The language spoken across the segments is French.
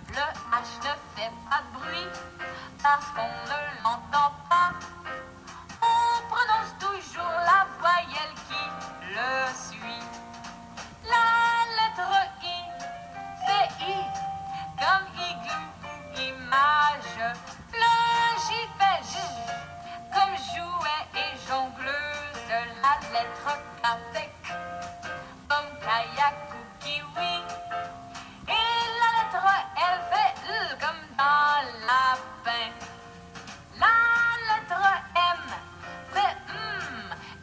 Le H ne fait pas de bruit parce qu'on ne l'entend pas. On prononce toujours la voyelle qui le suit. La lettre I fait I comme igloo ou image. Le J fait J comme jouet et jongleuse. La lettre K fait K comme kayak ou kiwi. Et la lettre L fait L comme dans lapin. La lettre M fait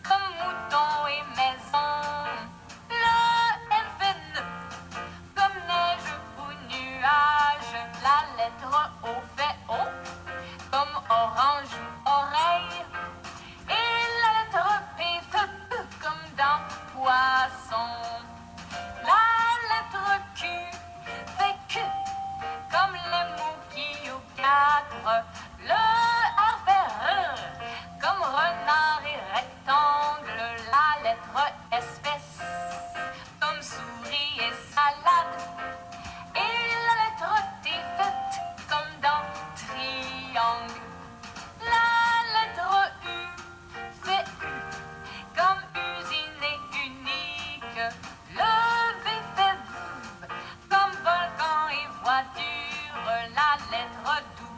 comme mouton et maison. Le N fait N comme neige ou nuage. La lettre O fait O comme orange ou oreille. Et la lettre P fait P comme dans poisson. La lettre Q fait Q comme les mots qui ou quatre. Le R fait R comme renard et rectangle. La lettre S fait S comme souris et salade. Et la lettre T fait T comme dans triangle. La lettre U fait U comme usine et unique. Le V fait V comme volcan et voiture. La lettre W